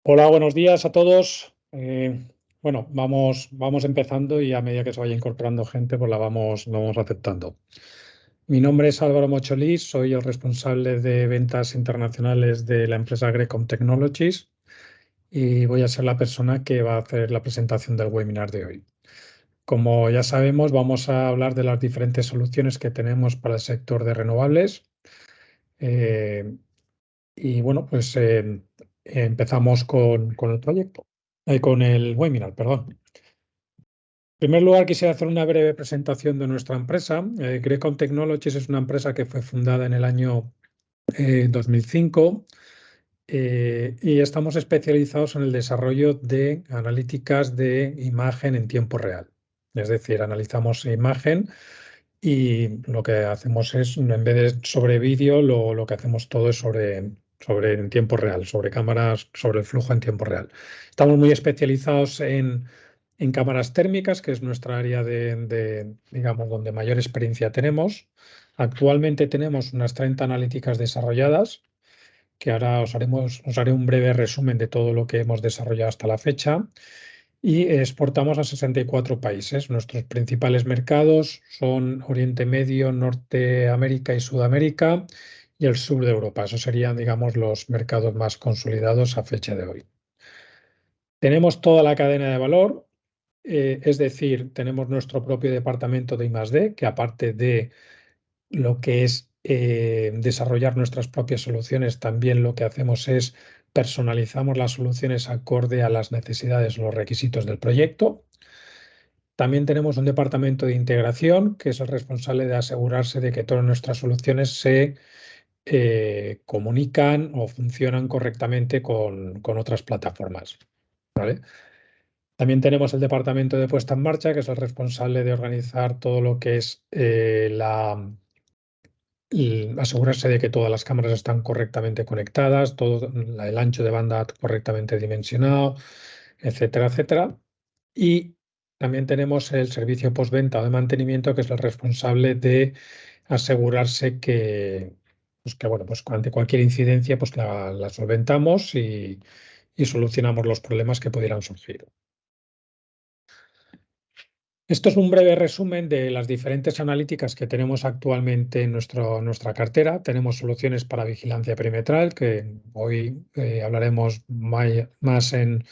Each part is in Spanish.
Hola, buenos días a todos. Bueno, vamos empezando y a medida que se vaya incorporando gente, pues la vamos aceptando. Mi nombre es Álvaro Mocholís, soy el responsable de ventas internacionales de la empresa Grecom Technologies y voy a ser la persona que va a hacer la presentación del webinar de hoy. Como ya sabemos, vamos a hablar de las diferentes soluciones que tenemos para el sector de renovables. Y bueno, pues empezamos con el proyecto, con el webinar, perdón. En primer lugar, quisiera hacer una breve presentación de nuestra empresa. Grecom Technologies es una empresa que fue fundada en el año 2005 y estamos especializados en el desarrollo de analíticas de imagen en tiempo real. Es decir, analizamos imagen y lo que hacemos es, en vez de sobre vídeo, lo que hacemos todo es sobre en tiempo real, sobre cámaras, sobre el flujo en tiempo real. Estamos muy especializados en cámaras térmicas, que es nuestra área digamos, donde mayor experiencia tenemos. Actualmente tenemos unas 30 analíticas desarrolladas, que ahora os haré un breve resumen de todo lo que hemos desarrollado hasta la fecha. Y exportamos a 64 países. Nuestros principales mercados son Oriente Medio, Norteamérica y Sudamérica y el sur de Europa. Esos serían, digamos, los mercados más consolidados a fecha de hoy. Tenemos toda la cadena de valor, es decir, tenemos nuestro propio departamento de I+D, que aparte de lo que es desarrollar nuestras propias soluciones, también lo que hacemos es personalizamos las soluciones acorde a las necesidades, los requisitos del proyecto. También tenemos un departamento de integración que es el responsable de asegurarse de que todas nuestras soluciones se comunican o funcionan correctamente con otras plataformas, ¿vale? También tenemos el departamento de puesta en marcha, que es el responsable de organizar todo lo que es y asegurarse de que todas las cámaras están correctamente conectadas, todo el ancho de banda correctamente dimensionado, etcétera, etcétera. Y también tenemos el servicio postventa o de mantenimiento, que es el responsable de asegurarse que bueno, pues ante cualquier incidencia pues la solventamos y solucionamos los problemas que pudieran surgir. Esto es un breve resumen de las diferentes analíticas que tenemos actualmente en nuestra cartera. Tenemos soluciones para vigilancia perimetral, que hoy hablaremos más en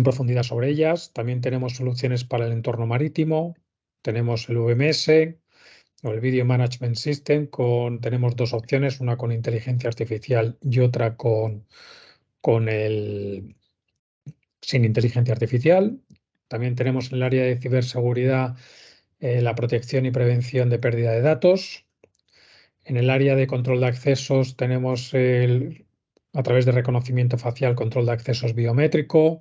profundidad sobre ellas. También tenemos soluciones para el entorno marítimo. Tenemos el VMS o el Video Management System. Tenemos dos opciones, una con inteligencia artificial y otra sin inteligencia artificial. También tenemos en el área de ciberseguridad la protección y prevención de pérdida de datos. En el área de control de accesos tenemos a través de reconocimiento facial, control de accesos biométrico,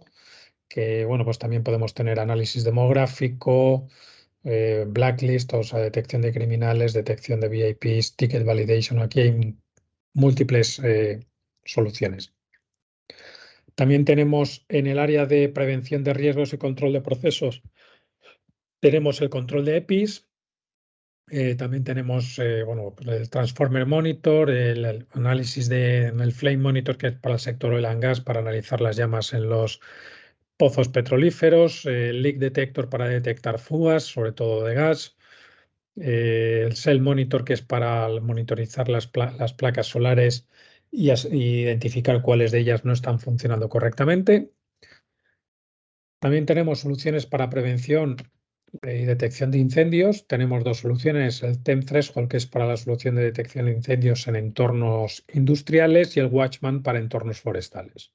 que bueno, pues también podemos tener análisis demográfico, blacklist, o sea, detección de criminales, detección de VIPs, ticket validation. Aquí hay múltiples soluciones. También tenemos en el área de prevención de riesgos y control de procesos, tenemos el control de EPIs, también tenemos bueno, el Transformer Monitor, el análisis del Flame Monitor, que es para el sector oil and gas, para analizar las llamas en los pozos petrolíferos, el Leak Detector para detectar fugas, sobre todo de gas, el Cell Monitor, que es para monitorizar las placas solares y identificar cuáles de ellas no están funcionando correctamente. También tenemos soluciones para prevención y detección de incendios. Tenemos dos soluciones, el TEM Threshold, que es para la solución de detección de incendios en entornos industriales, y el Watchman para entornos forestales.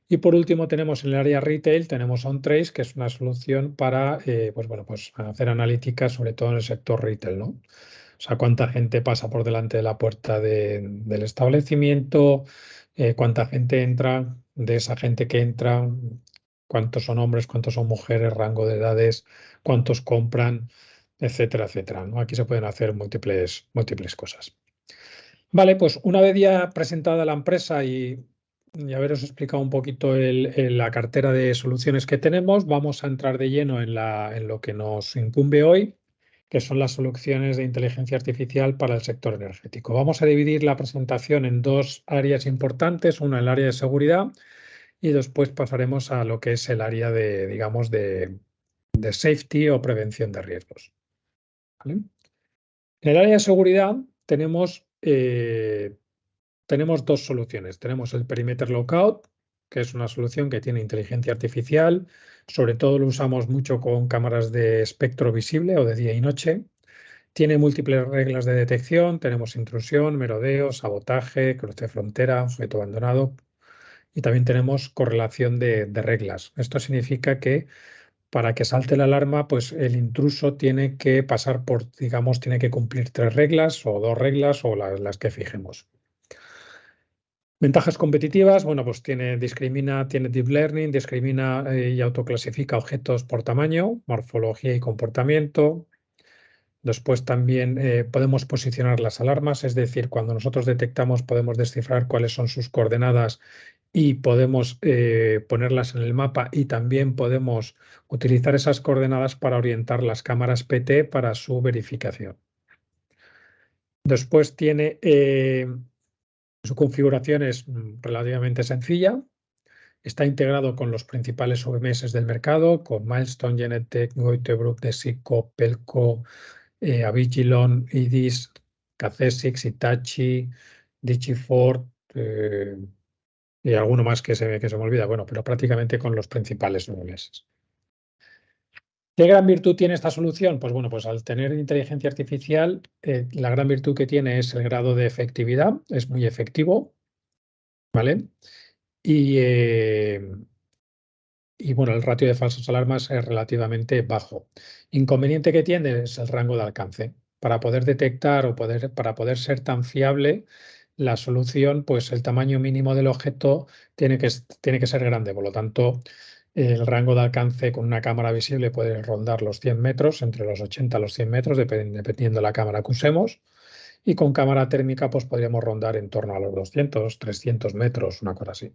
Y por último tenemos en el área retail, tenemos OnTrace, que es una solución para pues bueno, pues hacer analíticas, sobre todo en el sector retail, ¿no? O sea, cuánta gente pasa por delante de la puerta del establecimiento, cuánta gente entra, de esa gente que entra, cuántos son hombres, cuántos son mujeres, rango de edades, cuántos compran, etcétera, etcétera, ¿no? Aquí se pueden hacer múltiples cosas. Vale, pues una vez ya presentada la empresa y haberos explicado un poquito la cartera de soluciones que tenemos, vamos a entrar de lleno en lo que nos incumbe hoy, que son las soluciones de inteligencia artificial para el sector energético. Vamos a dividir la presentación en dos áreas importantes, una el área de seguridad y después pasaremos a lo que es el área de, digamos, de safety o prevención de riesgos. ¿Vale? En el área de seguridad tenemos dos soluciones. Tenemos el Perimeter Lookout, que es una solución que tiene inteligencia artificial. Sobre todo lo usamos mucho con cámaras de espectro visible o de día y noche. Tiene múltiples reglas de detección. Tenemos intrusión, merodeo, sabotaje, cruce de frontera, objeto abandonado. Y también tenemos correlación de reglas. Esto significa que para que salte la alarma, pues el intruso tiene que pasar por, digamos, tiene que cumplir 3 reglas o 2 reglas o las que fijemos. Ventajas competitivas, bueno, pues tiene Deep Learning, discrimina y autoclasifica objetos por tamaño, morfología y comportamiento. Después también podemos posicionar las alarmas, es decir, cuando nosotros detectamos podemos descifrar cuáles son sus coordenadas y podemos ponerlas en el mapa, y también podemos utilizar esas coordenadas para orientar las cámaras PT para su verificación. Después tiene su configuración es relativamente sencilla. Está integrado con los principales OMS del mercado, con Milestone, Genetec, Goitebrug, Desico, Pelco, Avigilon, IDIS, Cacesix, Hitachi, Digiford y alguno más que se me olvida. Bueno, pero prácticamente con los principales OMS. ¿Qué gran virtud tiene esta solución? Pues bueno, pues al tener inteligencia artificial, la gran virtud que tiene es el grado de efectividad, es muy efectivo, ¿vale? Y bueno, el ratio de falsas alarmas es relativamente bajo. Inconveniente que tiene es el rango de alcance. Para poder detectar o para poder ser tan fiable la solución, pues el tamaño mínimo del objeto tiene que ser grande. Por lo tanto, el rango de alcance con una cámara visible puede rondar los 100 metros, entre los 80 a los 100 metros, dependiendo de la cámara que usemos. Y con cámara térmica, pues podríamos rondar en torno a los 200, 300 metros, una cosa así.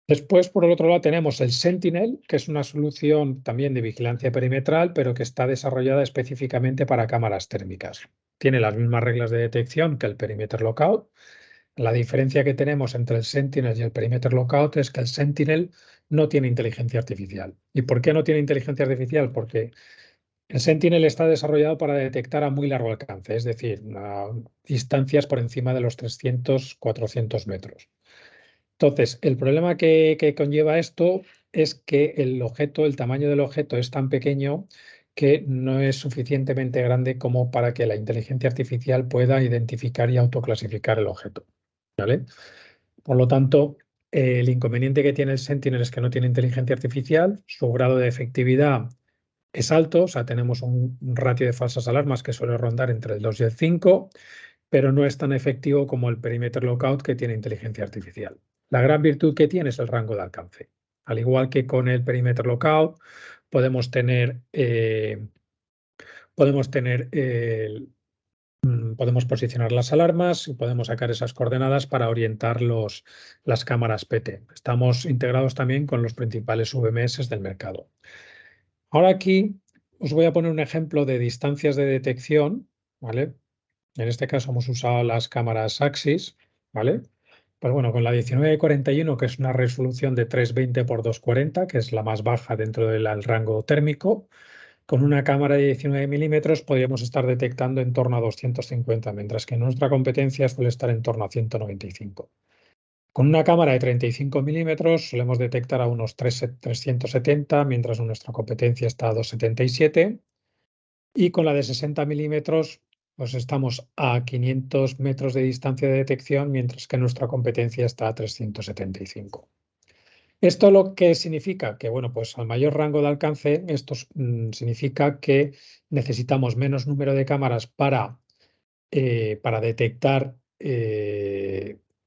Después, por el otro lado, tenemos el Sentinel, que es una solución también de vigilancia perimetral, pero que está desarrollada específicamente para cámaras térmicas. Tiene las mismas reglas de detección que el Perimeter Lookout. La diferencia que tenemos entre el Sentinel y el Perimeter Lookout es que el Sentinel no tiene inteligencia artificial. ¿Y por qué no tiene inteligencia artificial? Porque el Sentinel está desarrollado para detectar a muy largo alcance, es decir, a distancias por encima de los 300, 400 metros. Entonces, el problema que conlleva esto es que el tamaño del objeto es tan pequeño que no es suficientemente grande como para que la inteligencia artificial pueda identificar y autoclasificar el objeto, ¿vale? Por lo tanto, el inconveniente que tiene el Sentinel es que no tiene inteligencia artificial, su grado de efectividad es alto, o sea, tenemos un ratio de falsas alarmas que suele rondar entre el 2 y el 5, pero no es tan efectivo como el Perimeter Lookout, que tiene inteligencia artificial. La gran virtud que tiene es el rango de alcance. Al igual que con el Perimeter Lookout, podemos posicionar las alarmas y podemos sacar esas coordenadas para orientar las cámaras PT. Estamos integrados también con los principales VMS del mercado. Ahora aquí os voy a poner un ejemplo de distancias de detección, ¿vale? En este caso hemos usado las cámaras Axis, ¿vale? Pues bueno, con la 1941, que es una resolución de 320 x 240, que es la más baja dentro del rango térmico, con una cámara de 19 milímetros podríamos estar detectando en torno a 250, mientras que nuestra competencia suele estar en torno a 195. Con una cámara de 35 milímetros solemos detectar a unos 370, mientras nuestra competencia está a 277. Y con la de 60 milímetros, pues estamos a 500 metros de distancia de detección, mientras que nuestra competencia está a 375. ¿Esto lo que significa? Que, bueno, pues al mayor rango de alcance, esto significa que necesitamos menos número de cámaras para detectar,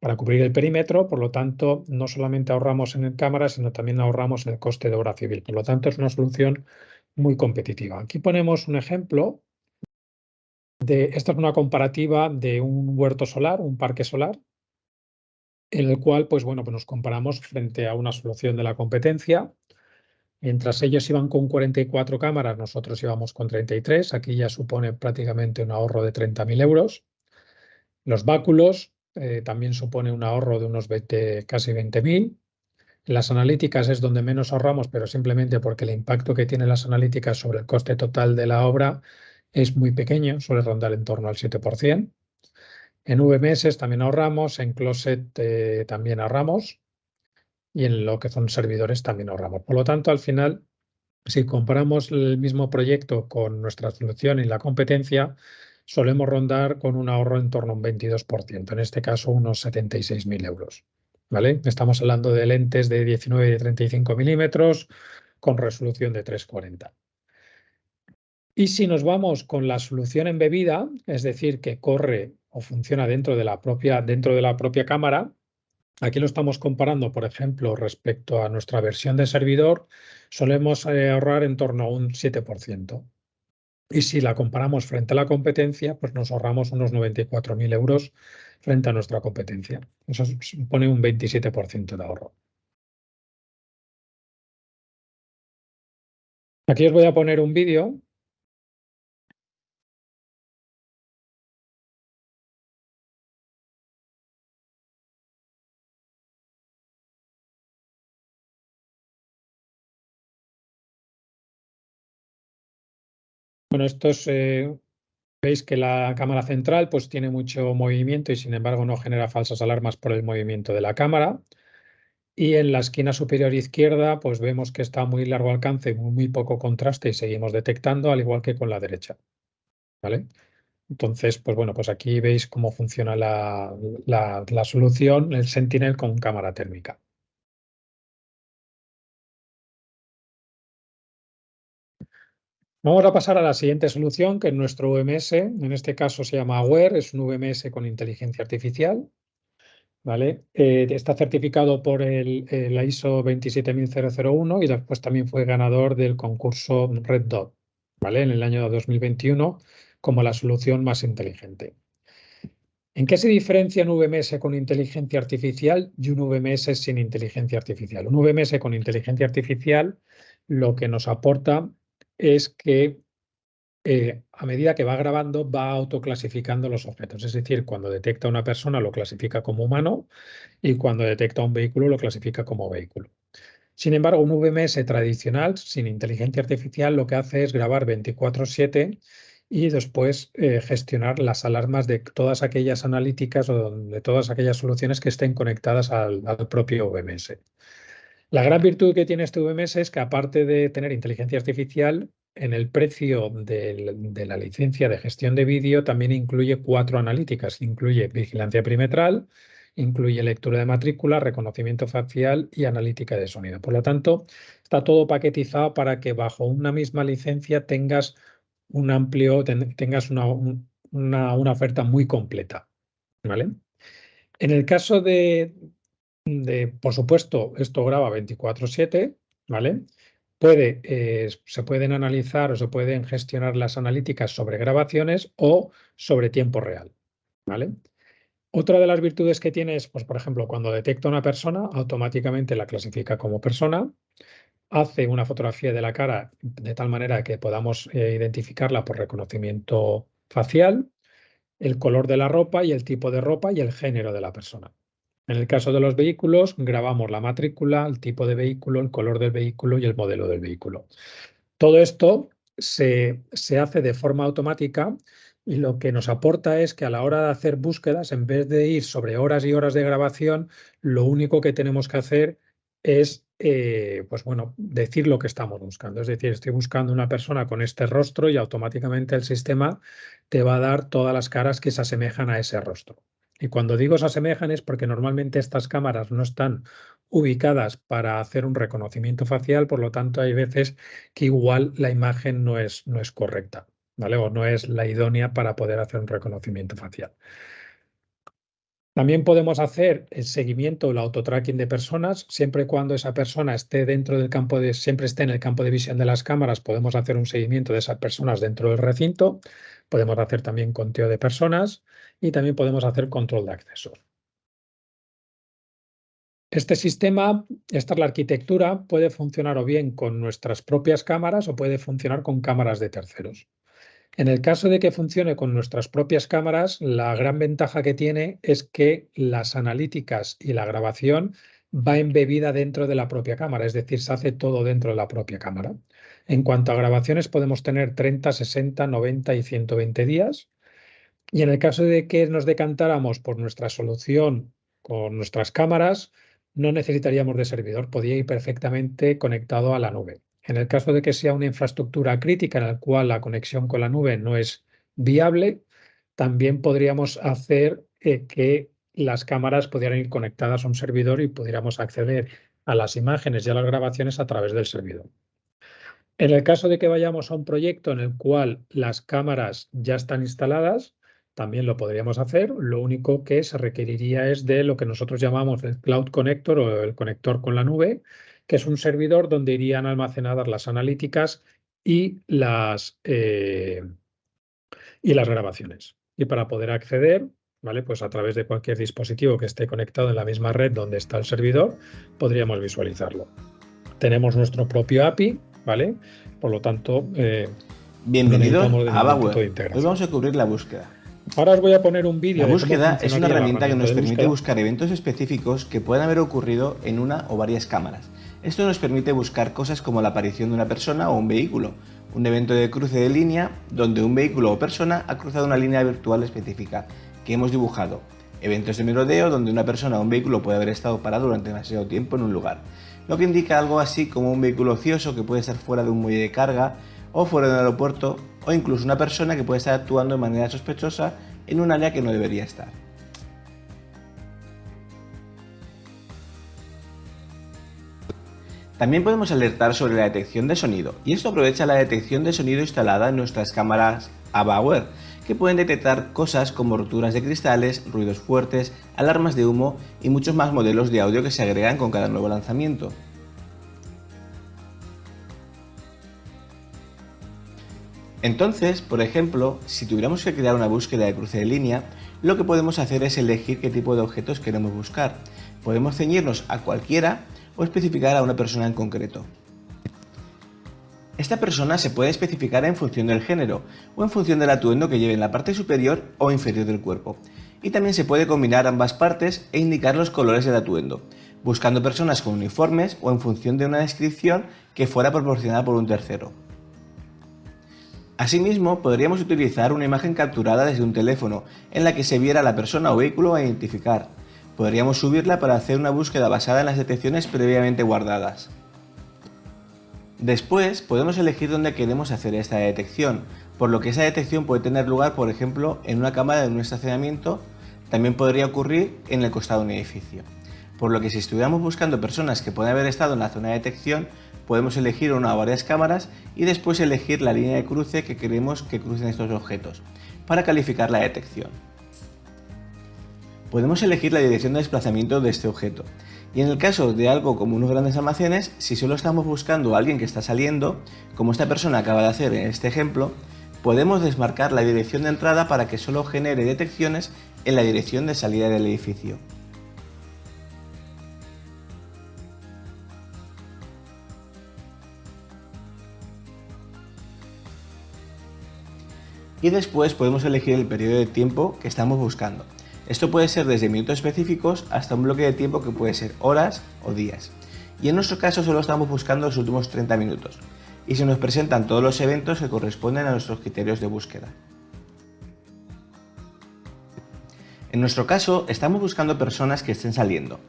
para cubrir el perímetro. Por lo tanto, no solamente ahorramos en cámaras, sino también ahorramos en el coste de obra civil. Por lo tanto, es una solución muy competitiva. Aquí ponemos un ejemplo. Esta es una comparativa de un huerto solar, un parque solar, en el cual, pues bueno, pues nos comparamos frente a una solución de la competencia. Mientras ellos iban con 44 cámaras, nosotros íbamos con 33. Aquí ya supone prácticamente un ahorro de 30.000 euros. Los báculos también supone un ahorro de unos casi 20.000. En las analíticas es donde menos ahorramos, pero simplemente porque el impacto que tienen las analíticas sobre el coste total de la obra es muy pequeño, suele rondar en torno al 7%. En VMS también ahorramos, en Closet también ahorramos y en lo que son servidores también ahorramos. Por lo tanto, al final, si comparamos el mismo proyecto con nuestra solución y la competencia, solemos rondar con un ahorro en torno a un 22%, en este caso unos 76.000 euros. ¿Vale? Estamos hablando de lentes de 19 y 35 milímetros con resolución de 340. Y si nos vamos con la solución embebida, es decir, que corre o funciona dentro de la propia cámara, aquí lo estamos comparando, por ejemplo, respecto a nuestra versión de servidor, solemos ahorrar en torno a un 7%. Y si la comparamos frente a la competencia, pues nos ahorramos unos 94.000 euros frente a nuestra competencia. Eso supone un 27% de ahorro. Aquí os voy a poner un vídeo. Bueno, veis que la cámara central pues tiene mucho movimiento y sin embargo no genera falsas alarmas por el movimiento de la cámara. Y en la esquina superior izquierda pues vemos que está muy largo alcance, muy poco contraste y seguimos detectando, al igual que con la derecha. ¿Vale? Entonces, pues bueno, pues aquí veis cómo funciona la solución, el Sentinel con cámara térmica. Vamos a pasar a la siguiente solución, que es nuestro VMS. En este caso se llama Aware, es un VMS con inteligencia artificial. ¿Vale? Está certificado por la ISO 27001 y después también fue ganador del concurso Red Dot, ¿vale? En el año 2021 como la solución más inteligente. ¿En qué se diferencia un VMS con inteligencia artificial y un VMS sin inteligencia artificial? Un VMS con inteligencia artificial lo que nos aporta es que a medida que va grabando va autoclasificando los objetos. Es decir, cuando detecta a una persona lo clasifica como humano y cuando detecta un vehículo lo clasifica como vehículo. Sin embargo, un VMS tradicional sin inteligencia artificial lo que hace es grabar 24/7 y después gestionar las alarmas de todas aquellas analíticas o de todas aquellas soluciones que estén conectadas al propio VMS. La gran virtud que tiene este VMS es que aparte de tener inteligencia artificial, en el precio de la licencia de gestión de vídeo también incluye 4 analíticas. Incluye vigilancia perimetral, incluye lectura de matrícula, reconocimiento facial y analítica de sonido. Por lo tanto, está todo paquetizado para que bajo una misma licencia tengas tengas una oferta muy completa. ¿Vale? En el caso por supuesto, esto graba 24/7, ¿vale? Se pueden analizar o se pueden gestionar las analíticas sobre grabaciones o sobre tiempo real, ¿vale? Otra de las virtudes que tiene es, pues, por ejemplo, cuando detecta a una persona, automáticamente la clasifica como persona, hace una fotografía de la cara de tal manera que podamos identificarla por reconocimiento facial, el color de la ropa y el tipo de ropa y el género de la persona. En el caso de los vehículos, grabamos la matrícula, el tipo de vehículo, el color del vehículo y el modelo del vehículo. Todo esto se hace de forma automática y lo que nos aporta es que a la hora de hacer búsquedas, en vez de ir sobre horas y horas de grabación, lo único que tenemos que hacer es pues bueno, decir lo que estamos buscando. Es decir, estoy buscando una persona con este rostro y automáticamente el sistema te va a dar todas las caras que se asemejan a ese rostro. Y cuando digo se asemejan es porque normalmente estas cámaras no están ubicadas para hacer un reconocimiento facial, por lo tanto hay veces que igual la imagen no es correcta, ¿vale? O no es la idónea para poder hacer un reconocimiento facial. También podemos hacer el seguimiento o el autotracking de personas, siempre y cuando esa persona esté siempre esté en el campo de visión de las cámaras, podemos hacer un seguimiento de esas personas dentro del recinto, podemos hacer también conteo de personas y también podemos hacer control de accesos. Este sistema, esta es la arquitectura, puede funcionar o bien con nuestras propias cámaras o puede funcionar con cámaras de terceros. En el caso de que funcione con nuestras propias cámaras, la gran ventaja que tiene es que las analíticas y la grabación va embebida dentro de la propia cámara, es decir, se hace todo dentro de la propia cámara. En cuanto a grabaciones, podemos tener 30, 60, 90 y 120 días. Y en el caso de que nos decantáramos por nuestra solución con nuestras cámaras, no necesitaríamos de servidor, podría ir perfectamente conectado a la nube. En el caso de que sea una infraestructura crítica en la cual la conexión con la nube no es viable, también podríamos hacer que las cámaras pudieran ir conectadas a un servidor y pudiéramos acceder a las imágenes y a las grabaciones a través del servidor. En el caso de que vayamos a un proyecto en el cual las cámaras ya están instaladas, también lo podríamos hacer. Lo único que se requeriría es de lo que nosotros llamamos el Cloud Connector o el conector con la nube, que es un servidor donde irían almacenadas las analíticas y las grabaciones. Y para poder acceder, ¿vale? Pues a través de cualquier dispositivo que esté conectado en la misma red donde está el servidor, podríamos visualizarlo. Tenemos nuestro propio API, ¿vale? Por lo tanto, bienvenidos no a Abaware. Hoy vamos a cubrir la búsqueda. Ahora os voy a poner un vídeo. La búsqueda es una herramienta que nos permite buscar eventos específicos que puedan haber ocurrido en una o varias cámaras. Esto nos permite buscar cosas como la aparición de una persona o un vehículo, un evento de cruce de línea donde un vehículo o persona ha cruzado una línea virtual específica que hemos dibujado, eventos de merodeo donde una persona o un vehículo puede haber estado parado durante demasiado tiempo en un lugar, lo que indica algo así como un vehículo ocioso que puede estar fuera de un muelle de carga o fuera de un aeropuerto, o incluso una persona que puede estar actuando de manera sospechosa en un área que no debería estar. También podemos alertar sobre la detección de sonido, y esto aprovecha la detección de sonido instalada en nuestras cámaras Abaware, que pueden detectar cosas como roturas de cristales, ruidos fuertes, alarmas de humo y muchos más modelos de audio que se agregan con cada nuevo lanzamiento. Entonces, por ejemplo, si tuviéramos que crear una búsqueda de cruce de línea, lo que podemos hacer es elegir qué tipo de objetos queremos buscar. Podemos ceñirnos a cualquiera o especificar a una persona en concreto. Esta persona se puede especificar en función del género o en función del atuendo que lleve en la parte superior o inferior del cuerpo. Y también se puede combinar ambas partes e indicar los colores del atuendo, buscando personas con uniformes o en función de una descripción que fuera proporcionada por un tercero. Asimismo, podríamos utilizar una imagen capturada desde un teléfono en la que se viera la persona o vehículo a identificar. Podríamos subirla para hacer una búsqueda basada en las detecciones previamente guardadas. Después, podemos elegir dónde queremos hacer esta detección, por lo que esa detección puede tener lugar, por ejemplo, en una cámara de un estacionamiento, también podría ocurrir en el costado de un edificio. Por lo que si estuviéramos buscando personas que pueden haber estado en la zona de detección, podemos elegir una o varias cámaras y después elegir la línea de cruce que queremos que crucen estos objetos, para calificar la detección. Podemos elegir la dirección de desplazamiento de este objeto, y en el caso de algo como unos grandes almacenes, si solo estamos buscando a alguien que está saliendo, como esta persona acaba de hacer en este ejemplo, podemos desmarcar la dirección de entrada para que solo genere detecciones en la dirección de salida del edificio. Y después podemos elegir el periodo de tiempo que estamos buscando. Esto puede ser desde minutos específicos hasta un bloque de tiempo que puede ser horas o días. Y en nuestro caso solo estamos buscando los últimos 30 minutos. Y se nos presentan todos los eventos que corresponden a nuestros criterios de búsqueda. En nuestro caso estamos buscando personas que estén saliendo.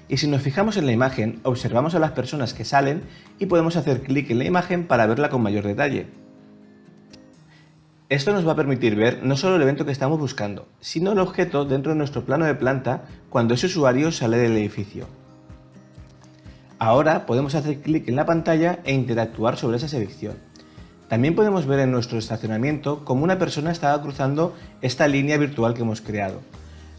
Y si nos fijamos en la imagen, observamos a las personas que salen y podemos hacer clic en la imagen para verla con mayor detalle. Esto nos va a permitir ver no solo el evento que estamos buscando, sino el objeto dentro de nuestro plano de planta cuando ese usuario sale del edificio. Ahora podemos hacer clic en la pantalla e interactuar sobre esa selección. También podemos ver en nuestro estacionamiento cómo una persona estaba cruzando esta línea virtual que hemos creado.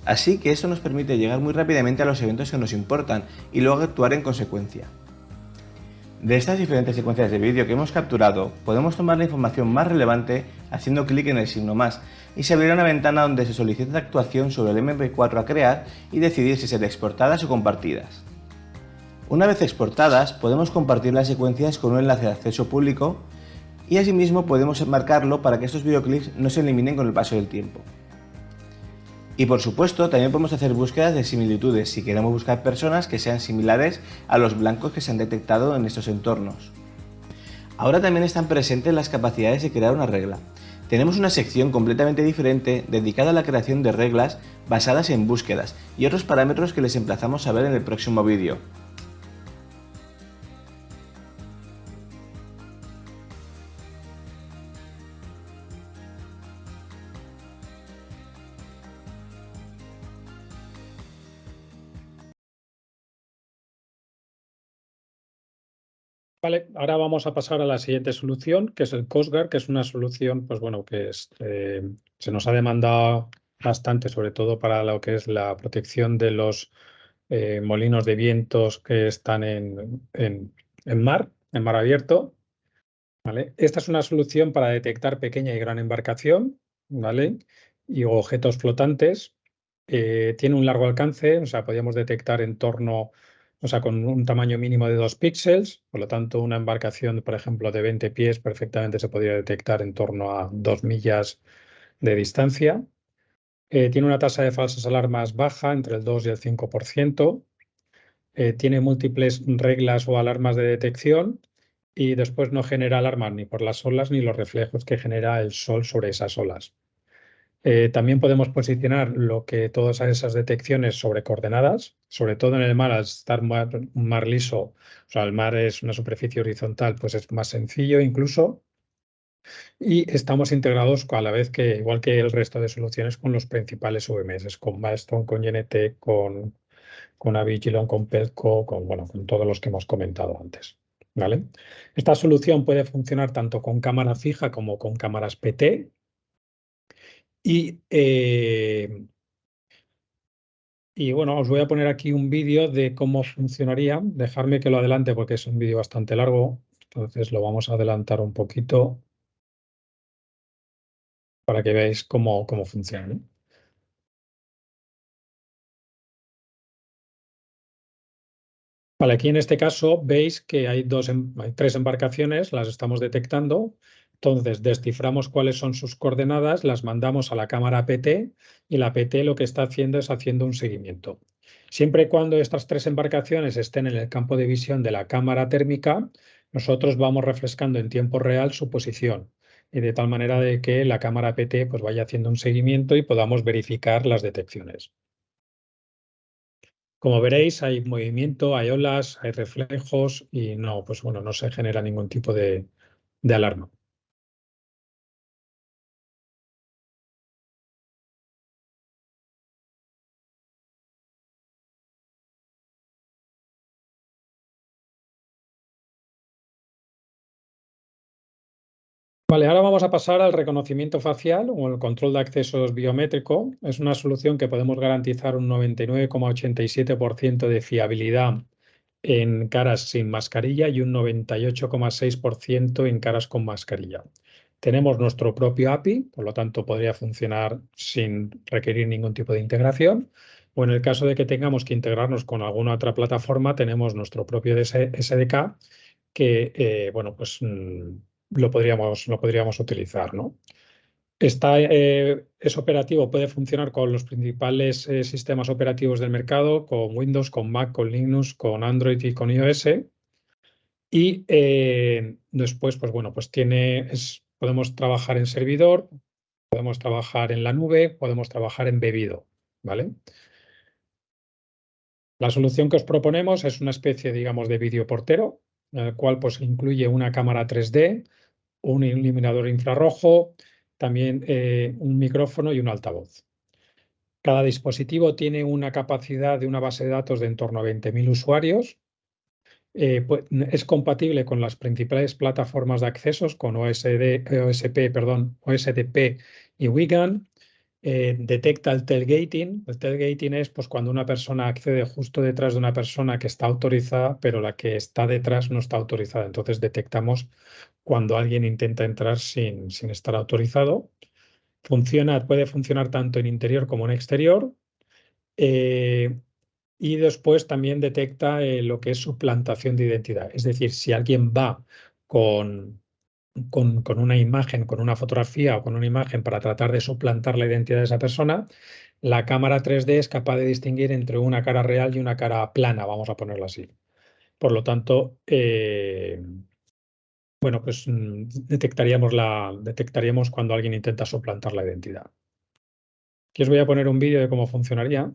Así que esto nos permite llegar muy rápidamente a los eventos que nos importan y luego actuar en consecuencia. De estas diferentes secuencias de vídeo que hemos capturado, podemos tomar la información más relevante haciendo clic en el signo más y se abrirá una ventana donde se solicita actuación sobre el MP4 a crear y decidir si ser exportadas o compartidas. Una vez exportadas, podemos compartir las secuencias con un enlace de acceso público y asimismo podemos enmarcarlo para que estos videoclips no se eliminen con el paso del tiempo. Y por supuesto, también podemos hacer búsquedas de similitudes si queremos buscar personas que sean similares a los blancos que se han detectado en estos entornos. Ahora también están presentes las capacidades de crear una regla. Tenemos una sección completamente diferente dedicada a la creación de reglas basadas en búsquedas y otros parámetros que les emplazamos a ver en el próximo vídeo. Vale, ahora vamos a pasar a la siguiente solución, que es el COSGAR, que es una solución, pues bueno, que se nos ha demandado bastante, sobre todo para lo que es la protección de los molinos de vientos que están en mar abierto. ¿Vale? Esta es una solución para detectar pequeña y gran embarcación, ¿vale? Y objetos flotantes. Tiene un largo alcance, o sea, podríamos detectar en torno, o sea, con un tamaño mínimo de 2 píxeles, por lo tanto, una embarcación, por ejemplo, de 20 pies perfectamente se podría detectar en torno a 2 millas de distancia. Tiene una tasa de falsas alarmas baja, entre el 2 y el 5%. Tiene múltiples reglas o alarmas de detección y después no genera alarmas ni por las olas ni los reflejos que genera el sol sobre esas olas. También podemos posicionar lo que todas esas detecciones sobre coordenadas, sobre todo en el mar, al estar un mar liso, o sea, el mar es una superficie horizontal, pues es más sencillo incluso. Y estamos integrados a la vez que, igual que el resto de soluciones, con los principales VMS, con Milestone, con GNT, con Avigilon, con Pelco, bueno, con todos los que hemos comentado antes. ¿Vale? Esta solución puede funcionar tanto con cámara fija como con cámaras PT. Y bueno, os voy a poner aquí un vídeo de cómo funcionaría. Dejarme que lo adelante porque es un vídeo bastante largo. Entonces lo vamos a adelantar un poquito para que veáis cómo funciona, ¿no? Vale, aquí en este caso veis que hay hay 3 embarcaciones, las estamos detectando. Entonces desciframos cuáles son sus coordenadas, las mandamos a la cámara PT y la PT lo que está haciendo es haciendo un seguimiento. Siempre y cuando estas 3 embarcaciones estén en el campo de visión de la cámara térmica, nosotros vamos refrescando en tiempo real su posición y de tal manera de que la cámara PT pues vaya haciendo un seguimiento y podamos verificar las detecciones. Como veréis, hay movimiento, hay olas, hay reflejos y no, pues bueno, no se genera ningún tipo de alarma. Vale, ahora vamos a pasar al reconocimiento facial o el control de accesos biométrico. Es una solución que podemos garantizar un 99,87% de fiabilidad en caras sin mascarilla y un 98,6% en caras con mascarilla. Tenemos nuestro propio API, por lo tanto podría funcionar sin requerir ningún tipo de integración. O en el caso de que tengamos que integrarnos con alguna otra plataforma, tenemos nuestro propio SDK que, bueno, pues lo podríamos utilizar, ¿no? Es operativo, puede funcionar con los principales sistemas operativos del mercado, con Windows, con Mac, con Linux, con Android y con iOS. Y después, pues bueno, pues podemos trabajar en servidor, podemos trabajar en la nube, podemos trabajar embebido, ¿vale? La solución que os proponemos es una especie, digamos, de vídeo portero, en el cual pues incluye una cámara 3D, un iluminador infrarrojo, también un micrófono y un altavoz. Cada dispositivo tiene una capacidad de una base de datos de en torno a 20.000 usuarios. Es compatible con las principales plataformas de accesos, con OSDP y Wigan. Detecta el tailgating. El tailgating es pues, cuando una persona accede justo detrás de una persona que está autorizada, pero la que está detrás no está autorizada. Entonces detectamos cuando alguien intenta entrar sin estar autorizado. Puede funcionar tanto en interior como en exterior. Eh, y después también detecta lo que es suplantación de identidad. Es decir, si alguien va con con una imagen, con una fotografía o con una imagen para tratar de suplantar la identidad de esa persona, la cámara 3D es capaz de distinguir entre una cara real y una cara plana, vamos a ponerlo así. Por lo tanto, bueno, pues detectaríamos cuando alguien intenta suplantar la identidad. Aquí os voy a poner un vídeo de cómo funcionaría.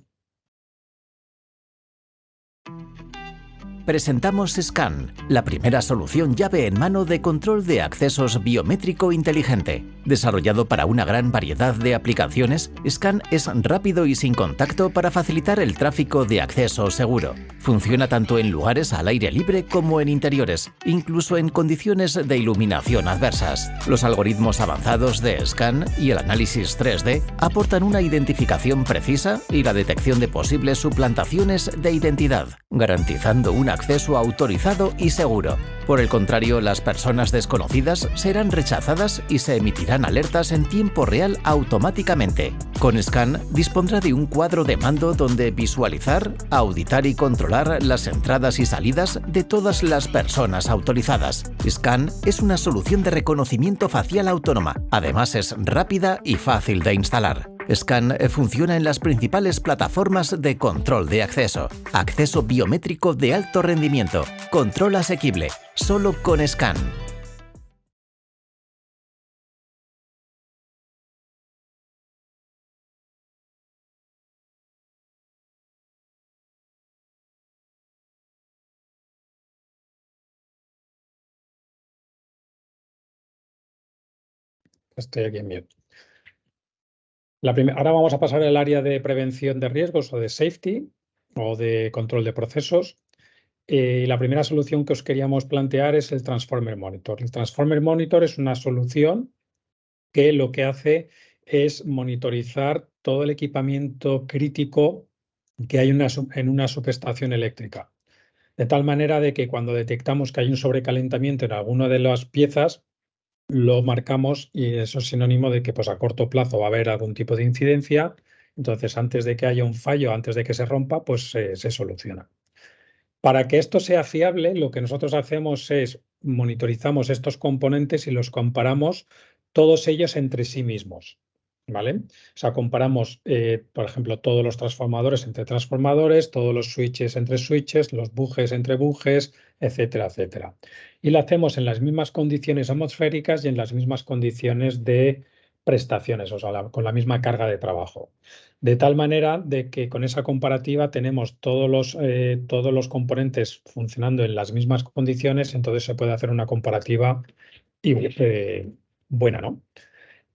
Presentamos Scan, la primera solución llave en mano de control de accesos biométrico inteligente. Desarrollado para una gran variedad de aplicaciones, Scan es rápido y sin contacto para facilitar el tráfico de acceso seguro. Funciona tanto en lugares al aire libre como en interiores, incluso en condiciones de iluminación adversas. Los algoritmos avanzados de Scan y el análisis 3D aportan una identificación precisa y la detección de posibles suplantaciones de identidad, garantizando un acceso autorizado y seguro. Por el contrario, las personas desconocidas serán rechazadas y se emitirán alertas en tiempo real automáticamente. Con Scan dispondrá de un cuadro de mando donde visualizar, auditar y controlar las entradas y salidas de todas las personas autorizadas. Scan es una solución de reconocimiento facial autónoma. Además, es rápida y fácil de instalar. Scan funciona en las principales plataformas de control de acceso. Acceso biométrico de alto rendimiento. Control asequible. Solo con Scan. Estoy aquí en mute. Ahora vamos a pasar al área de prevención de riesgos o de safety o de control de procesos. La primera solución que os queríamos plantear es el Transformer Monitor. El Transformer Monitor es una solución que lo que hace es monitorizar todo el equipamiento crítico que hay en una subestación eléctrica. De tal manera de que cuando detectamos que hay un sobrecalentamiento en alguna de las piezas, lo marcamos y eso es sinónimo de que pues, a corto plazo va a haber algún tipo de incidencia. Entonces, antes de que haya un fallo, antes de que se rompa, pues se soluciona. Para que esto sea fiable, lo que nosotros hacemos es monitorizamos estos componentes y los comparamos todos ellos entre sí mismos, ¿vale? O sea, comparamos, por ejemplo, todos los transformadores entre transformadores, todos los switches entre switches, los bujes entre bujes, etcétera, etcétera. Y lo hacemos en las mismas condiciones atmosféricas y en las mismas condiciones de prestaciones, o sea, con la misma carga de trabajo. De tal manera de que con esa comparativa tenemos todos los componentes funcionando en las mismas condiciones, entonces se puede hacer una comparativa buena, ¿no?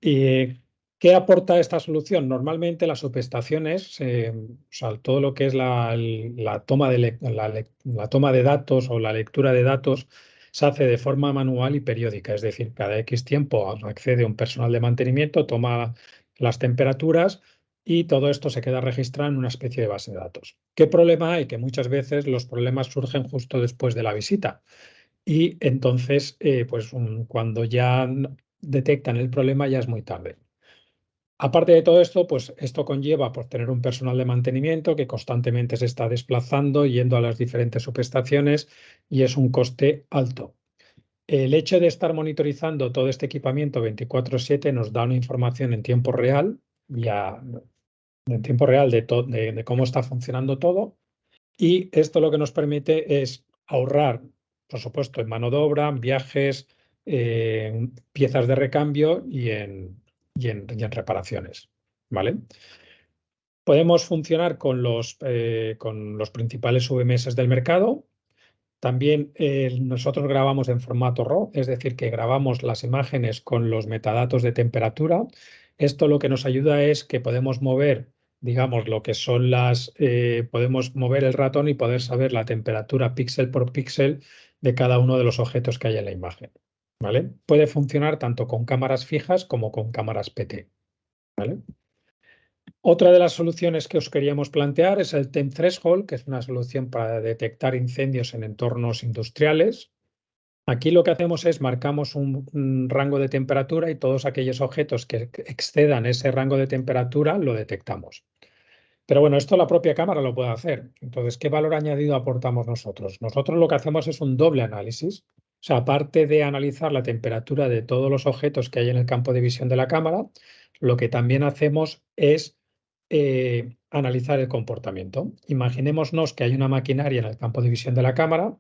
¿Qué aporta esta solución? Normalmente las subestaciones, o sea, todo lo que es la toma de datos o la lectura de datos se hace de forma manual y periódica, es decir, cada X tiempo accede un personal de mantenimiento, toma las temperaturas y todo esto se queda registrado en una especie de base de datos. ¿Qué problema hay? Que muchas veces los problemas surgen justo después de la visita y entonces, pues cuando ya detectan el problema ya es muy tarde. Aparte de todo esto, pues esto conlleva por tener un personal de mantenimiento que constantemente se está desplazando, yendo a las diferentes subestaciones y es un coste alto. El hecho de estar monitorizando todo este equipamiento 24/7 nos da una información en tiempo real, de cómo está funcionando todo y esto lo que nos permite es ahorrar, por supuesto, en mano de obra, en viajes, piezas de recambio y en reparaciones, ¿vale? Podemos funcionar con los principales VMS del mercado. También nosotros grabamos en formato RAW, es decir, que grabamos las imágenes con los metadatos de temperatura. Esto lo que nos ayuda es que podemos mover, digamos, lo que son podemos mover el ratón y poder saber la temperatura píxel por píxel de cada uno de los objetos que hay en la imagen, ¿vale? Puede funcionar tanto con cámaras fijas como con cámaras PT, ¿vale? Otra de las soluciones que os queríamos plantear es el Temp Threshold, que es una solución para detectar incendios en entornos industriales. Aquí lo que hacemos es marcamos un rango de temperatura y todos aquellos objetos que excedan ese rango de temperatura lo detectamos. Pero bueno, esto la propia cámara lo puede hacer. Entonces, ¿qué valor añadido aportamos nosotros? Nosotros lo que hacemos es un doble análisis. sea, aparte de analizar la temperatura de todos los objetos que hay en el campo de visión de la cámara, lo que también hacemos es analizar el comportamiento. Imaginémonos que hay una maquinaria en el campo de visión de la cámara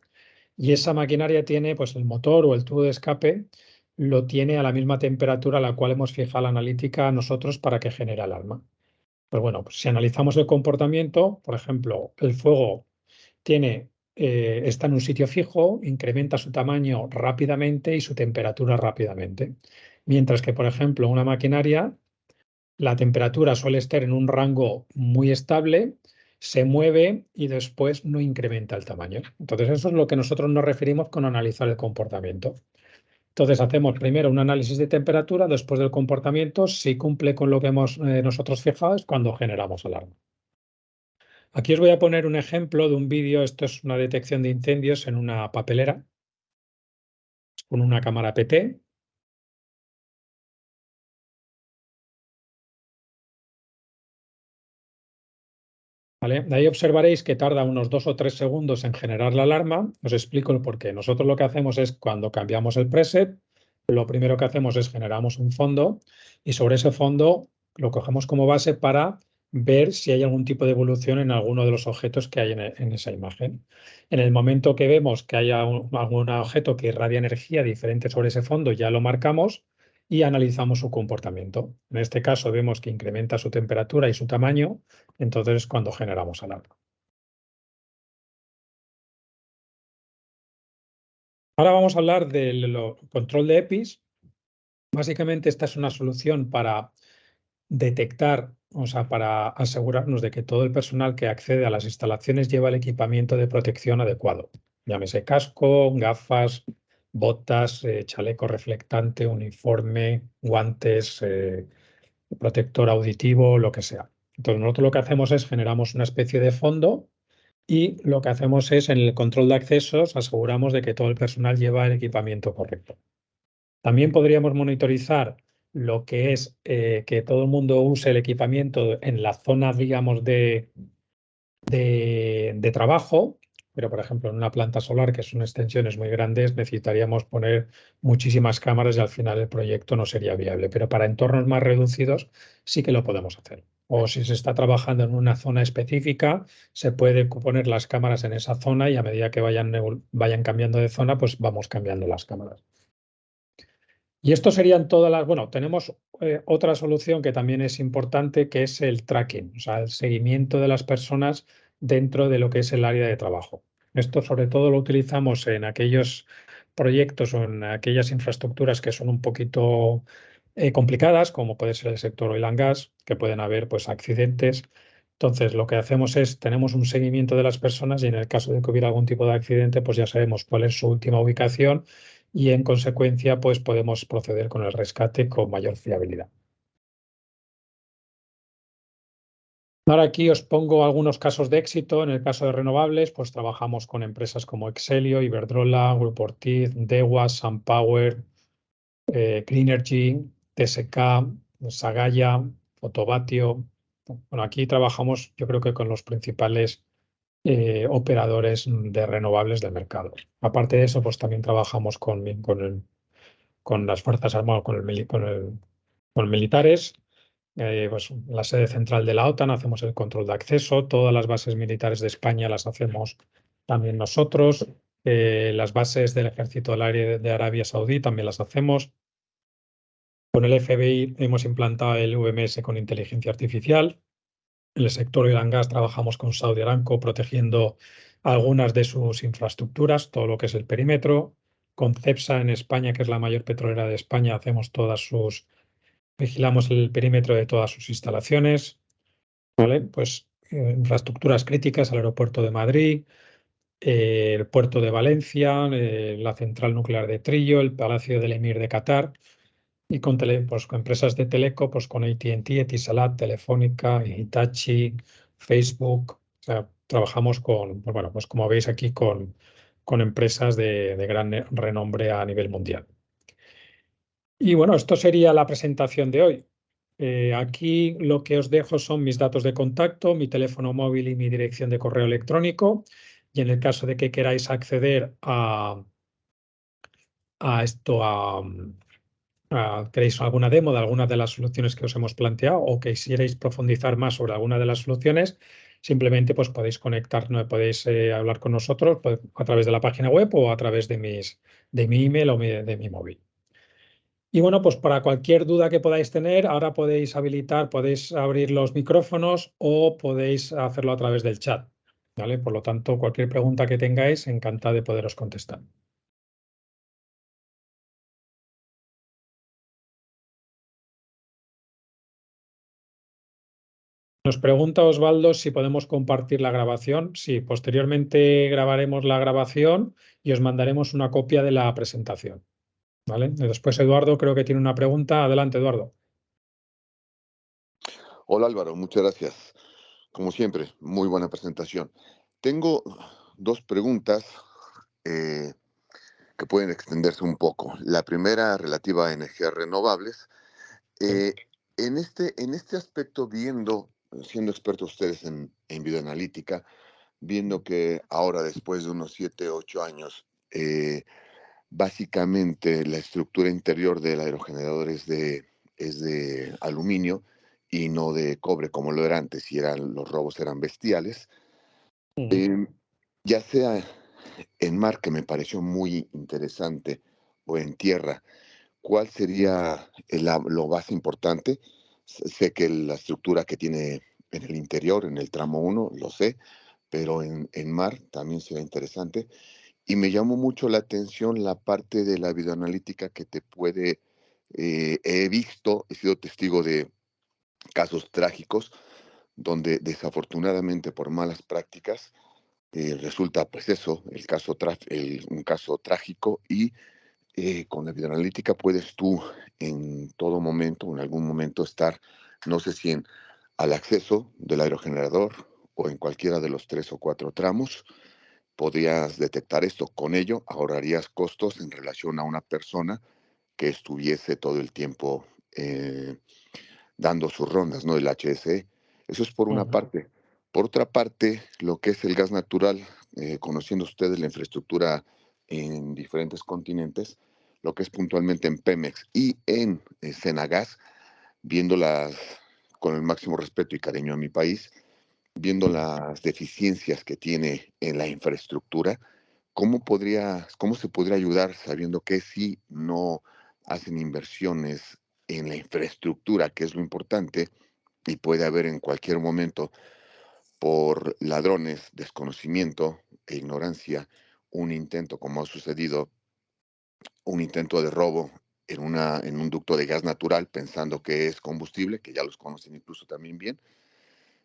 y esa maquinaria tiene, pues, el motor o el tubo de escape lo tiene a la misma temperatura a la cual hemos fijado la analítica nosotros para que genere alarma. Pues bueno, pues si analizamos el comportamiento, por ejemplo, el fuego está en un sitio fijo, incrementa su tamaño rápidamente y su temperatura rápidamente. Mientras que, por ejemplo, una maquinaria, la temperatura suele estar en un rango muy estable, se mueve y después no incrementa el tamaño. Entonces, eso es lo que nosotros nos referimos con analizar el comportamiento. Entonces, hacemos primero un análisis de temperatura, después del comportamiento. Si cumple con lo que hemos nosotros fijado, es cuando generamos alarma. Aquí os voy a poner un ejemplo de un vídeo. Esto es una detección de incendios en una papelera con una cámara PT. ¿Vale? De ahí observaréis que tarda unos 2 o 3 segundos en generar la alarma. Os explico el porqué. Nosotros lo que hacemos es, cuando cambiamos el preset, lo primero que hacemos es generamos un fondo y sobre ese fondo lo cogemos como base para ver si hay algún tipo de evolución en alguno de los objetos que hay en esa imagen. En el momento que vemos que haya algún objeto que irradia energía diferente sobre ese fondo, ya lo marcamos y analizamos su comportamiento. En este caso vemos que incrementa su temperatura y su tamaño, entonces es cuando generamos alarma. Ahora vamos a hablar del control de EPIs. Básicamente esta es una solución para detectar, o sea, para asegurarnos de que todo el personal que accede a las instalaciones lleva el equipamiento de protección adecuado. Llámese casco, gafas, botas, chaleco reflectante, uniforme, guantes, protector auditivo, lo que sea. Entonces nosotros lo que hacemos es generamos una especie de fondo y lo que hacemos es, en el control de accesos, aseguramos de que todo el personal lleva el equipamiento correcto. También podríamos monitorizar lo que es que todo el mundo use el equipamiento en la zona, digamos, de trabajo, pero por ejemplo en una planta solar que son extensiones muy grandes necesitaríamos poner muchísimas cámaras y al final el proyecto no sería viable, pero para entornos más reducidos sí que lo podemos hacer. O si se está trabajando en una zona específica, se puede poner las cámaras en esa zona y a medida que vayan cambiando de zona, pues vamos cambiando las cámaras. Y esto serían todas las... Bueno, tenemos otra solución que también es importante, que es el tracking, o sea, el seguimiento de las personas dentro de lo que es el área de trabajo. Esto sobre todo lo utilizamos en aquellos proyectos o en aquellas infraestructuras que son un poquito complicadas, como puede ser el sector oil and gas, que pueden haber, pues, accidentes. Entonces, lo que hacemos es, tenemos un seguimiento de las personas y en el caso de que hubiera algún tipo de accidente, pues ya sabemos cuál es su última ubicación y en consecuencia, pues podemos proceder con el rescate con mayor fiabilidad. Ahora aquí os pongo algunos casos de éxito. En el caso de renovables, pues trabajamos con empresas como Excelio, Iberdrola, Grupo Ortiz, Dewa, SunPower, Greenergy, TSK, Sagaya, Fotovatio. Bueno, aquí trabajamos, yo creo que con los principales operadores de renovables del mercado. Aparte de eso, pues también trabajamos con las Fuerzas Armadas, con militares. Pues la sede central de la OTAN, hacemos el control de acceso. Todas las bases militares de España las hacemos también nosotros. Las bases del Ejército del Aire de Arabia Saudí también las hacemos. Con el FBI hemos implantado el VMS con inteligencia artificial. En el sector oil and gas trabajamos con Saudi Aramco protegiendo algunas de sus infraestructuras, todo lo que es el perímetro. Con Cepsa en España, que es la mayor petrolera de España, vigilamos el perímetro de todas sus instalaciones. ¿Vale? Pues infraestructuras críticas, el aeropuerto de Madrid, el puerto de Valencia, la central nuclear de Trillo, el Palacio del Emir de Qatar. Y con empresas de teleco, pues con AT&T, Etisalat, Telefónica, Hitachi, Facebook. O sea, trabajamos pues bueno, pues como veis aquí, con empresas de gran renombre a nivel mundial. Y bueno, esto sería la presentación de hoy. Aquí lo que os dejo son mis datos de contacto, mi teléfono móvil y mi dirección de correo electrónico. Y en el caso de que queráis acceder a ¿Queréis alguna demo de alguna de las soluciones que os hemos planteado o quisierais profundizar más sobre alguna de las soluciones? Simplemente pues podéis podéis hablar con nosotros pues, a través de la página web o a través de mi email o de mi móvil. Y bueno, pues para cualquier duda que podáis tener, ahora podéis abrir los micrófonos o podéis hacerlo a través del chat, ¿vale? Por lo tanto, cualquier pregunta que tengáis, encantado de poderos contestar. Nos pregunta Osvaldo si podemos compartir la grabación. Sí, posteriormente grabaremos la grabación y os mandaremos una copia de la presentación, ¿vale? Después Eduardo creo que tiene una pregunta. Adelante, Eduardo. Hola Álvaro, muchas gracias. Como siempre, muy buena presentación. Tengo dos preguntas eh, que pueden extenderse un poco. La primera relativa a energías renovables. Eh, en este aspecto, siendo expertos ustedes en bioanalítica, viendo que ahora, después de unos 7, 8 años, básicamente la estructura interior del aerogenerador es de aluminio y no de cobre como lo era antes, y los robos eran bestiales. Eh, ya sea en mar, que me pareció muy interesante, o en tierra, ¿cuál sería lo más importante? Sé que la estructura que tiene en el interior, en el tramo 1, lo sé, pero en mar también sería interesante. Y me llamó mucho la atención la parte de la videoanalítica que te puede, he sido testigo de casos trágicos donde desafortunadamente por malas prácticas resulta pues eso, un caso trágico y con la videoanalítica puedes tú en todo momento, en algún momento estar, no sé si al acceso del aerogenerador o en cualquiera de los 3 o 4 tramos, podrías detectar esto. Con ello ahorrarías costos en relación a una persona que estuviese todo el tiempo dando sus rondas, ¿no? El HSE. Eso es por una parte. Por otra parte, lo que es el gas natural, conociendo ustedes la infraestructura en diferentes continentes, lo que es puntualmente en Pemex y en Senagas, viéndolas con el máximo respeto y cariño a mi país, viendo las deficiencias que tiene en la infraestructura, ¿cómo se podría ayudar sabiendo que si no hacen inversiones en la infraestructura, que es lo importante, y puede haber en cualquier momento, por ladrones, desconocimiento e ignorancia, un intento, como ha sucedido, un intento de robo en un ducto de gas natural, pensando que es combustible, que ya los conocen incluso también bien?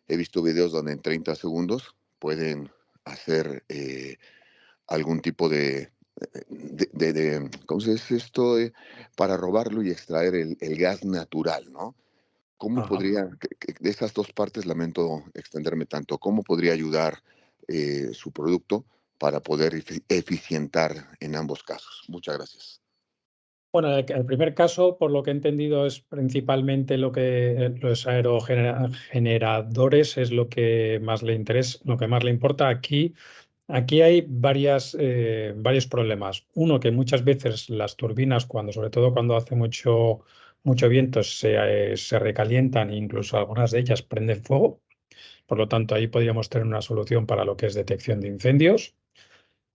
He visto videos donde en 30 segundos pueden hacer algún tipo ¿cómo se dice esto? Para robarlo y extraer el gas natural, ¿no? ¿Cómo podría, de esas dos partes lamento extenderme tanto, cómo podría ayudar su producto para poder eficientar en ambos casos? Muchas gracias. Bueno, el primer caso, por lo que he entendido, es principalmente lo que los aerogeneradores es lo que más le interesa, lo que más le importa. Aquí hay varios problemas. Uno, que muchas veces las turbinas, sobre todo cuando hace mucho viento, se recalientan e incluso algunas de ellas prenden fuego. Por lo tanto, ahí podríamos tener una solución para lo que es detección de incendios.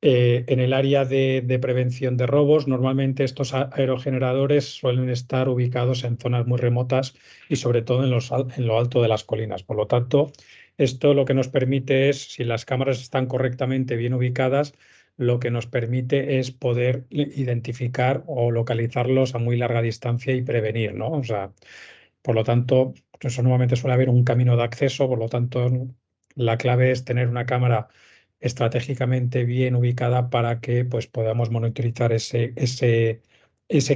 En el área de prevención de robos, normalmente estos aerogeneradores suelen estar ubicados en zonas muy remotas y sobre todo en lo alto de las colinas. Por lo tanto, esto lo que nos permite es, si las cámaras están correctamente bien ubicadas, lo que nos permite es poder identificar o localizarlos a muy larga distancia y prevenir, ¿no? O sea, por lo tanto, eso normalmente suele haber un camino de acceso, por lo tanto, la clave es tener una cámara estratégicamente bien ubicada para que pues, podamos monitorizar ese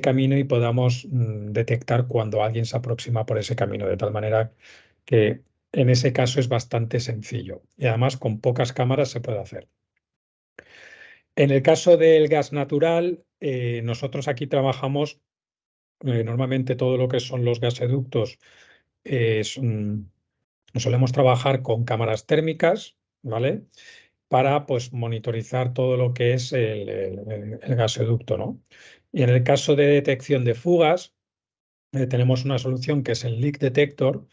camino y podamos detectar cuando alguien se aproxima por ese camino, de tal manera que en ese caso es bastante sencillo y además con pocas cámaras se puede hacer. En el caso del gas natural, nosotros aquí trabajamos normalmente todo lo que son los gasoductos. Solemos trabajar con cámaras térmicas, ¿vale? Para pues monitorizar todo lo que es el gasoducto, ¿no? Y en el caso de detección de fugas, tenemos una solución que es el Leak Detector,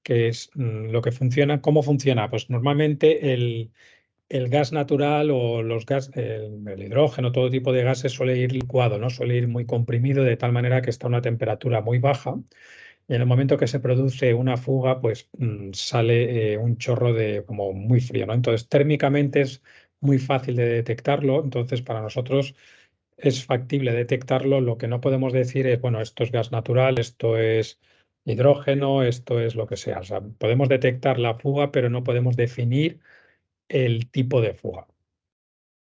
que es lo que funciona. ¿Cómo funciona? Pues normalmente el gas natural o el hidrógeno, todo tipo de gases suele ir licuado, ¿no? Suele ir muy comprimido de tal manera que está a una temperatura muy baja. Y en el momento que se produce una fuga, pues sale un chorro de como muy frío, ¿no? Entonces, térmicamente es muy fácil de detectarlo. Entonces, para nosotros es factible detectarlo. Lo que no podemos decir es, bueno, esto es gas natural, esto es hidrógeno, esto es lo que sea. O sea, podemos detectar la fuga, pero no podemos definir el tipo de fuga,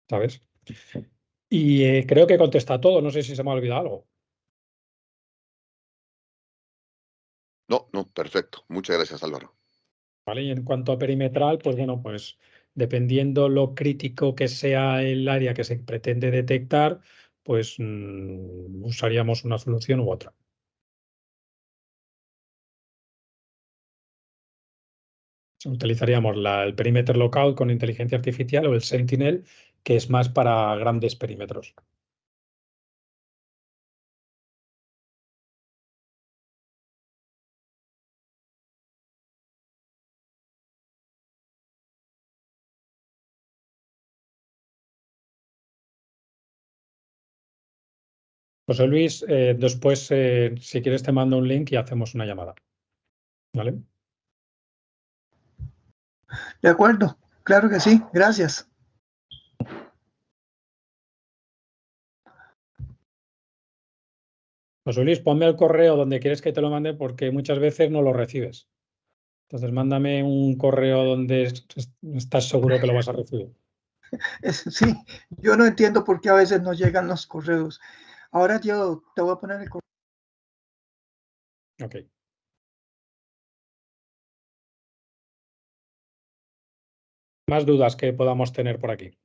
¿sabes? Y creo que contesta todo. No sé si se me ha olvidado algo. No, no, perfecto. Muchas gracias, Álvaro. ¿Vale? Y en cuanto a perimetral, pues bueno, pues dependiendo lo crítico que sea el área que se pretende detectar, pues usaríamos una solución u otra. Utilizaríamos el Perimeter Lookout con inteligencia artificial o el Sentinel, que es más para grandes perímetros. José Luis, después, si quieres, te mando un link y hacemos una llamada. ¿Vale? De acuerdo, claro que sí, gracias. José Luis, ponme el correo donde quieres que te lo mande porque muchas veces no lo recibes. Entonces, mándame un correo donde estás seguro que lo vas a recibir. Sí, yo no entiendo por qué a veces no llegan los correos. Ahora yo te voy a poner el correo. Ok. Más dudas que podamos tener por aquí.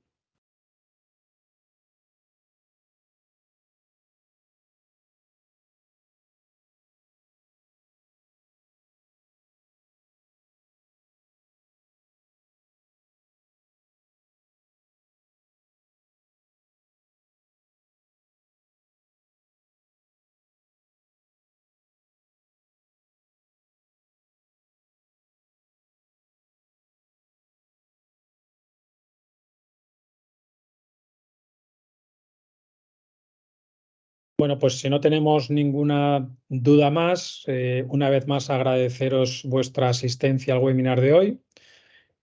Bueno, pues si no tenemos ninguna duda más, una vez más agradeceros vuestra asistencia al webinar de hoy.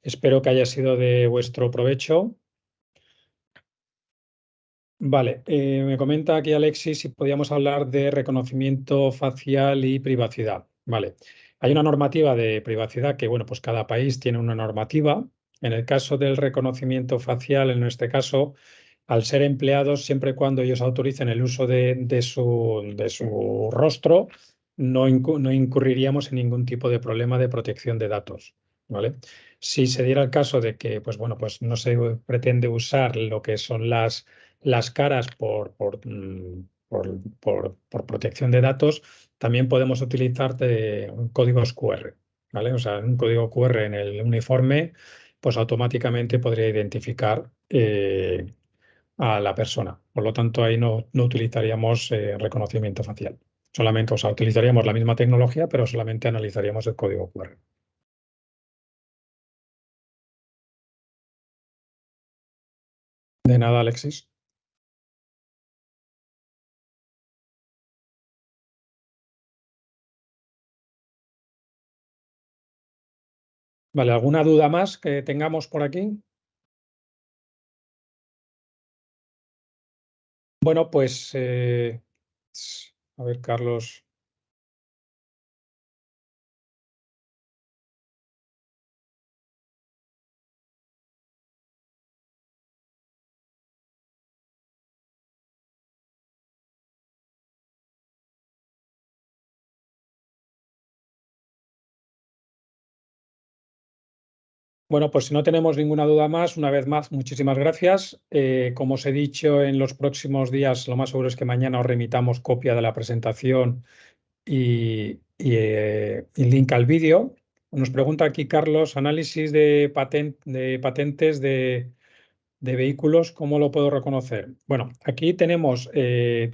Espero que haya sido de vuestro provecho. Vale, me comenta aquí Alexis si podíamos hablar de reconocimiento facial y privacidad. Vale, hay una normativa de privacidad que, bueno, pues cada país tiene una normativa. En el caso del reconocimiento facial, en este caso, al ser empleados, siempre y cuando ellos autoricen el uso de su rostro, no incurriríamos en ningún tipo de problema de protección de datos. ¿Vale? Si se diera el caso de que, pues bueno, pues no se pretende usar lo que son las caras por protección de datos, también podemos utilizar códigos QR, ¿vale? O sea, un código QR en el uniforme, pues automáticamente podría identificar a la persona. Por lo tanto, ahí no utilizaríamos reconocimiento facial. Solamente, o sea, utilizaríamos la misma tecnología, pero solamente analizaríamos el código QR. De nada, Alexis. Vale, ¿alguna duda más que tengamos por aquí? Bueno, pues, a ver, Carlos. Bueno, pues si no tenemos ninguna duda más, una vez más, muchísimas gracias. Como os he dicho, en los próximos días, lo más seguro es que mañana os remitamos copia de la presentación y link al vídeo. Nos pregunta aquí Carlos, análisis de patentes de vehículos, ¿cómo lo puedo reconocer? Bueno, aquí tenemos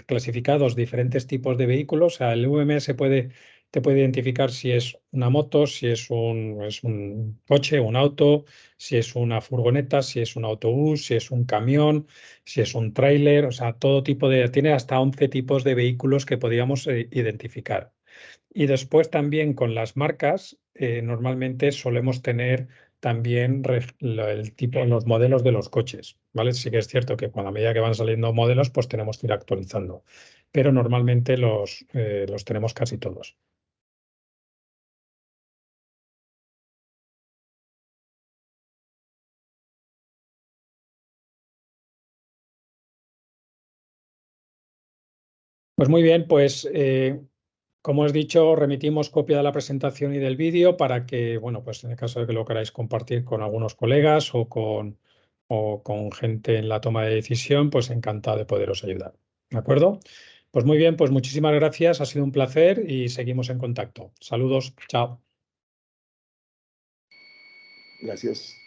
clasificados diferentes tipos de vehículos. O sea, el UMS te puede identificar si es una moto, si es un coche, un auto, si es una furgoneta, si es un autobús, si es un camión, si es un tráiler. O sea, todo tipo de... Tiene hasta 11 tipos de vehículos que podríamos identificar. Y después también con las marcas, normalmente solemos tener también los modelos de los coches, ¿vale? Sí que es cierto que a medida que van saliendo modelos, pues tenemos que ir actualizando, pero normalmente los tenemos casi todos. Pues muy bien, pues como os he dicho, remitimos copia de la presentación y del vídeo para que, bueno, pues en el caso de que lo queráis compartir con algunos colegas o con gente en la toma de decisión, pues encantado de poderos ayudar. ¿De acuerdo? Pues muy bien, pues muchísimas gracias, ha sido un placer y seguimos en contacto. Saludos, chao. Gracias.